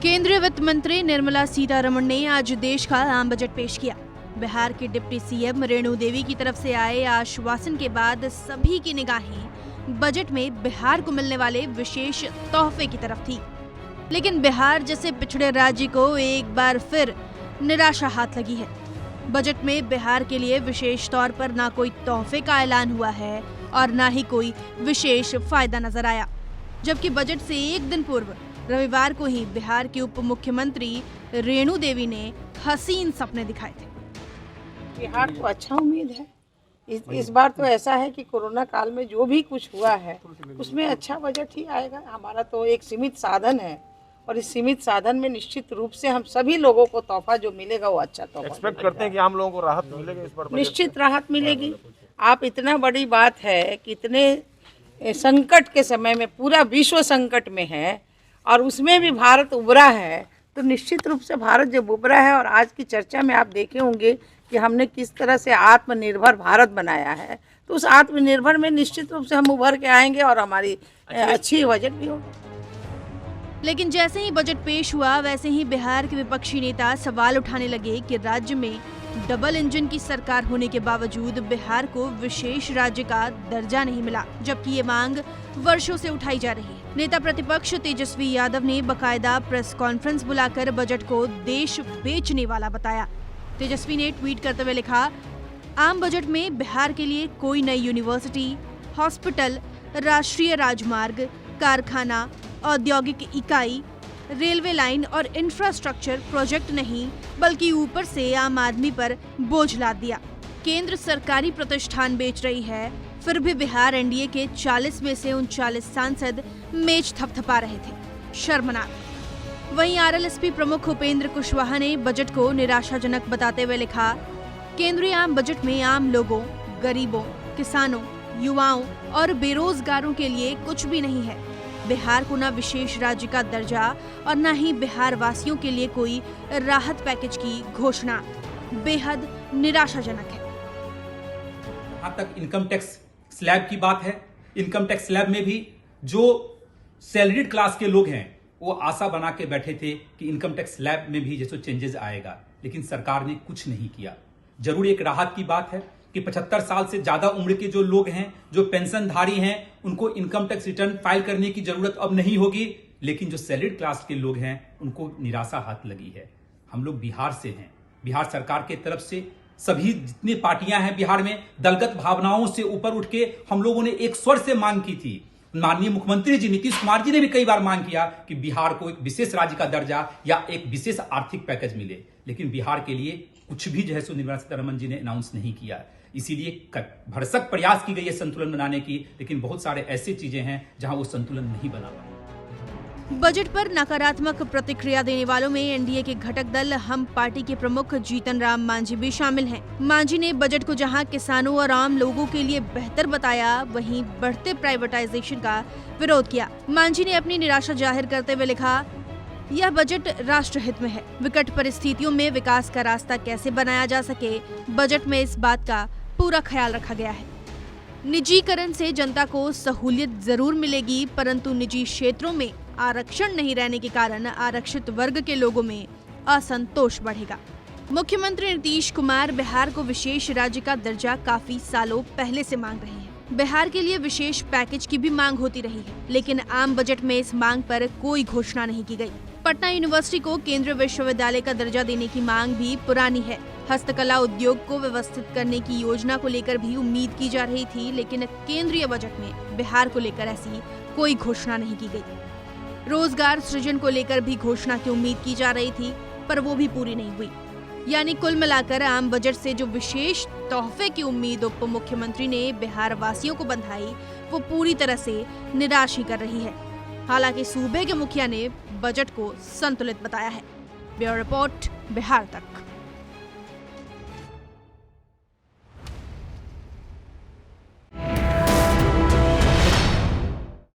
केंद्रीय वित्त मंत्री निर्मला सीतारमण ने आज देश का आम बजट पेश किया। बिहार के डिप्टी सीएम रेणु देवी की तरफ से आए आश्वासन के बाद सभी की निगाहें बजट में बिहार को मिलने वाले विशेष तोहफे की तरफ थी। लेकिन बिहार जैसे पिछड़े राज्य को एक बार फिर निराशा हाथ लगी है। बजट में बिहार के लिए विशेष तौर पर ना कोई तोहफे का ऐलान हुआ है और ना ही कोई विशेष फायदा नजर आया, जबकि बजट से एक दिन पूर्व रविवार को ही बिहार के उप मुख्यमंत्री रेणु देवी ने हसीन सपने दिखाए थे। बिहार को अच्छा उम्मीद है। इस बार तो ऐसा है कि कोरोना काल में जो भी कुछ हुआ है उसमें अच्छा बजट ही आएगा। हमारा तो एक सीमित साधन है और इस सीमित साधन में निश्चित रूप से हम सभी लोगों को तोहफा जो मिलेगा वो अच्छा तोहफा एक्सपेक्ट करते हैं कि आम लोगों को राहत मिलेगी इस बार। निश्चित राहत मिलेगी। आप इतना बड़ी बात है कि इतने संकट के समय में पूरा विश्व संकट में है और उसमें भी भारत उभरा है, तो निश्चित रूप से भारत जब उभरा है और आज की चर्चा में आप देखे होंगे कि हमने किस तरह से आत्मनिर्भर भारत बनाया है, तो उस आत्मनिर्भर में निश्चित रूप से हम उभर के आएंगे और हमारी अच्छी बजट भी होगी। लेकिन जैसे ही बजट पेश हुआ वैसे ही बिहार के विपक्षी नेता सवाल उठाने लगे कि राज्य में डबल इंजन की सरकार होने के बावजूद बिहार को विशेष राज्य का दर्जा नहीं मिला, जबकि ये मांग वर्षों से उठाई जा रही है। नेता प्रतिपक्ष तेजस्वी यादव ने बकायदा प्रेस कॉन्फ्रेंस बुलाकर बजट को देश बेचने वाला बताया। तेजस्वी ने ट्वीट करते हुए लिखा, आम बजट में बिहार के लिए कोई नई यूनिवर्सिटी, हॉस्पिटल, राष्ट्रीय राजमार्ग, कारखाना, औद्योगिक इकाई, रेलवे लाइन और इंफ्रास्ट्रक्चर प्रोजेक्ट नहीं, बल्कि ऊपर से आम आदमी पर बोझ लाद दिया। केंद्र सरकारी प्रतिष्ठान बेच रही है, फिर भी बिहार एनडीए के 40 में से 39 सांसद मेज थपथपा रहे थे। शर्मनाक। वहीं आरएलएसपी प्रमुख उपेंद्र कुशवाहा ने बजट को निराशाजनक बताते हुए लिखा, केंद्रीय आम बजट में आम लोगों, गरीबों, किसानों, युवाओं और बेरोजगारों के लिए कुछ भी नहीं है। बिहार को न विशेष राज्य का दर्जा और न ही बिहार वासियों के लिए कोई राहत पैकेज की घोषणा। बेहद निराशाजनक है। यहाँ तक इनकम टैक्स स्लैब की बात है। इनकम टैक्स स्लैब में भी जो सैलरीड क्लास के लोग हैं वो आशा बना के बैठे थे कि इनकम टैक्स स्लैब में भी जैसे चेंजेस आएगा, लेकिन सरकार ने कुछ नहीं किया। जरूर एक राहत की बात है कि 75 साल से ज्यादा उम्र के जो लोग हैं, जो पेंशनधारी हैं, उनको इनकम टैक्स रिटर्न फाइल करने की जरूरत अब नहीं होगी, लेकिन जो सैलरीड क्लास के लोग हैं उनको निराशा हाथ लगी है। हम लोग बिहार से हैं। बिहार सरकार के तरफ से सभी जितनी पार्टियां हैं बिहार में दलगत भावनाओं से ऊपर उठ के हम लोगों ने एक स्वर से मांग की थी। माननीय मुख्यमंत्री जी नीतीश कुमार जी ने भी कई बार मांग किया कि बिहार को एक विशेष राज्य का दर्जा या एक विशेष आर्थिक पैकेज मिले, लेकिन बिहार के लिए कुछ भी जो है सो निर्मला सीतारमण जी ने अनाउंस नहीं किया। इसीलिए भरसक प्रयास की गई है संतुलन बनाने की, लेकिन बहुत सारे ऐसी चीजें हैं जहां वो संतुलन नहीं बना पाए। बजट पर नकारात्मक प्रतिक्रिया देने वालों में एनडीए के घटक दल हम पार्टी के प्रमुख जीतन राम मांझी भी शामिल हैं। मांझी ने बजट को जहां किसानों और आम लोगों के लिए बेहतर बताया, वहीं बढ़ते प्राइवेटाइजेशन का विरोध किया। मांझी ने अपनी निराशा जाहिर करते हुए लिखा, यह बजट राष्ट्रहित में है। विकट परिस्थितियों में विकास का रास्ता कैसे बनाया जा सके, बजट में इस बात का पूरा ख्याल रखा गया है। निजीकरण से जनता को सहूलियत जरूर मिलेगी, परंतु निजी क्षेत्रों में आरक्षण नहीं रहने के कारण आरक्षित वर्ग के लोगों में असंतोष बढ़ेगा। मुख्यमंत्री नीतीश कुमार बिहार को विशेष राज्य का दर्जा काफी सालों पहले से मांग रहे हैं। बिहार के लिए विशेष पैकेज की भी मांग होती रही है, लेकिन आम बजट में इस मांग पर कोई घोषणा नहीं की गई। पटना यूनिवर्सिटी को केंद्रीय विश्वविद्यालय का दर्जा देने की मांग भी पुरानी है। हस्तकला उद्योग को व्यवस्थित करने की योजना को लेकर भी उम्मीद की जा रही थी, लेकिन केंद्रीय बजट में बिहार को लेकर ऐसी कोई घोषणा नहीं की गई। रोजगार सृजन को लेकर भी घोषणा की उम्मीद की जा रही थी, पर वो भी पूरी नहीं हुई। यानी कुल मिलाकर आम बजट से जो विशेष तोहफे की उम्मीद उप मुख्यमंत्री ने बिहार वासियों को बंधाई, वो पूरी तरह से निराश ही कर रही है। हालांकि सूबे के मुखिया ने बजट को संतुलित बताया है। ब्यूरो रिपोर्ट, बिहार तक।